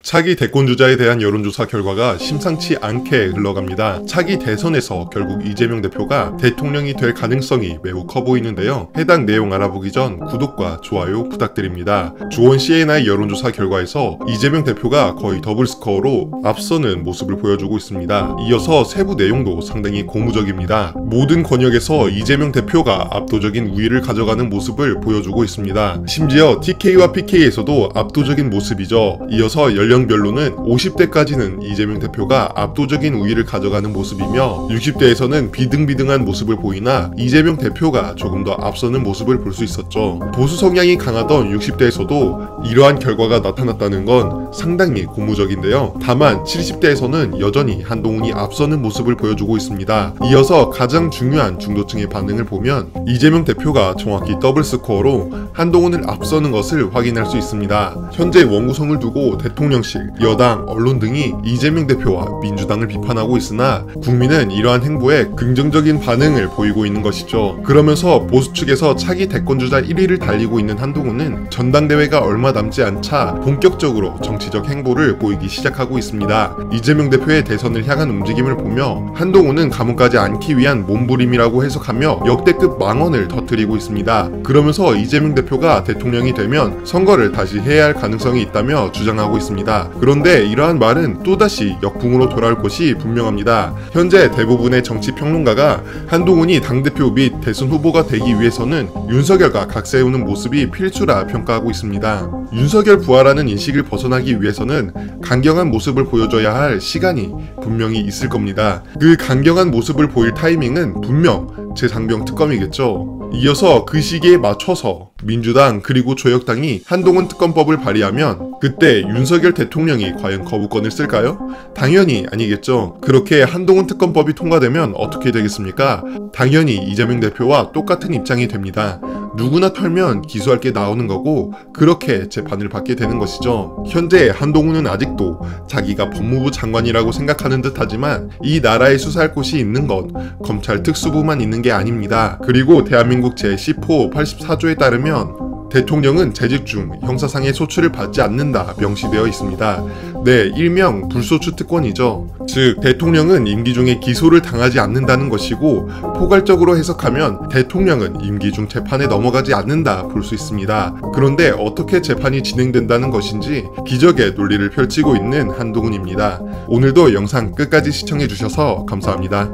차기 대권주자에 대한 여론조사 결과가 심상치 않게 흘러갑니다. 차기 대선에서 결국 이재명 대표가 대통령이 될 가능성이 매우 커 보이는데요. 해당 내용 알아보기 전 구독과 좋아요 부탁드립니다. 주원 CNI 여론조사 결과에서 이재명 대표가 거의 더블 스코어로 앞서는 모습을 보여주고 있습니다. 이어서 세부 내용도 상당히 고무적입니다. 모든 권역에서 이재명 대표가 압도적인 우위를 가져가는 모습을 보여주고 있습니다. 심지어 TK와 PK에서도 압도적인 모습이죠. 이어서 연령별로는 50대까지는 이재명 대표가 압도적인 우위를 가져가는 모습이며 60대에서는 비등비등한 모습을 보이나 이재명 대표가 조금 더 앞서는 모습을 볼 수 있었죠. 보수 성향이 강하던 60대에서도 이러한 결과가 나타났다는 건 상당히 고무적인데요. 다만 70대에서는 여전히 한동훈이 앞서는 모습을 보여주고 있습니다. 이어서 가장 중요한 중도층의 반응을 보면 이재명 대표가 정확히 더블 스코어로 한동훈을 앞서는 것을 확인할 수 있습니다. 현재 원구성을 두고 대통령실, 여당, 언론 등이 이재명 대표와 민주당을 비판하고 있으나 국민은 이러한 행보에 긍정적인 반응을 보이고 있는 것이죠. 그러면서 보수 측에서 차기 대권주자 1위를 달리고 있는 한동훈은 전당대회가 얼마 남지 않자 본격적으로 정치적 행보를 보이기 시작하고 있습니다. 이재명 대표의 대선을 향한 움직임을 보며 한동훈은 감옥 가지 않기 위한 몸부림이라고 해석하며 역대급 망언을 터뜨리고 있습니다. 그러면서 이재명 대표가 대통령이 되면 선거를 다시 해야 할 가능성이 있다며 주장하고 있습니다. 그런데 이러한 말은 또다시 역풍으로 돌아올 것이 분명합니다. 현재 대부분의 정치 평론가가 한동훈이 당대표 및 대선 후보가 되기 위해서는 윤석열과 각세우는 모습이 필수라 평가하고 있습니다. 윤석열 부하라는 인식을 벗어나기 위해서는 강경한 모습을 보여줘야 할 시간이 분명히 있을 겁니다. 그 강경한 모습을 보일 타이밍은 분명 제3경 특검이겠죠. 이어서 그 시기에 맞춰서 민주당 그리고 조혁당이 한동훈 특검법을 발의하면 그때 윤석열 대통령이 과연 거부권을 쓸까요? 당연히 아니겠죠. 그렇게 한동훈 특검법이 통과되면 어떻게 되겠습니까? 당연히 이재명 대표와 똑같은 입장이 됩니다. 누구나 털면 기소할 게 나오는 거고 그렇게 재판을 받게 되는 것이죠. 현재 한동훈은 아직도 자기가 법무부 장관이라고 생각하는 듯 하지만 이 나라에 수사할 곳이 있는 건 검찰 특수부만 있는 게 아닙니다. 그리고 대한민국 제10호 84조에 따르면 대통령은 재직 중 형사상의 소추를 받지 않는다 명시되어 있습니다. 네, 일명 불소추 특권이죠. 즉 대통령은 임기 중에 기소를 당하지 않는다는 것이고 포괄적으로 해석하면 대통령은 임기 중 재판에 넘어가지 않는다 볼 수 있습니다. 그런데 어떻게 재판이 진행된다는 것인지 기적의 논리를 펼치고 있는 한동훈입니다. 오늘도 영상 끝까지 시청해주셔서 감사합니다.